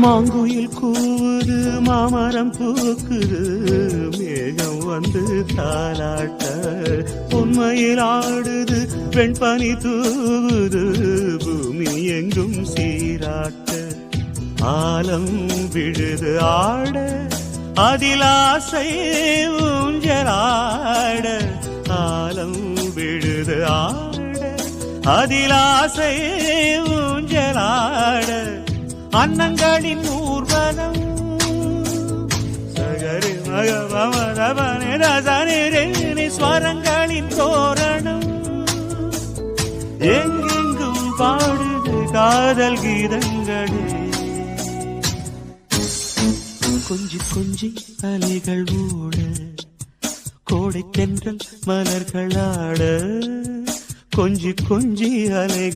மாங்குயில் கூவுது மாமரம் பூக்குது மேகம் வந்து தாலாட்ட உண்மையில் ஆடுது வெண்பனி தூவுது பூமி எங்கும் சீராட்ட ஆலம் விழுது ஆட அதில் ஆசை ஊஞ்சலாட ஆலம் விழுது ஆட அதில் ஆசை ஊஞ்சலாட அன்னங்களின் ஊர்வலம் சகரி மகவமரவனி ஸ்வரங்களின் தோரணம் எங்கெங்கும் பாடுது காதல் கீதங்களே கொஞ்சி கொஞ்சி அலைகள் ஓட கோடை தென்றல் மலர்களாட கொஞ்சி கொஞ்சி அலை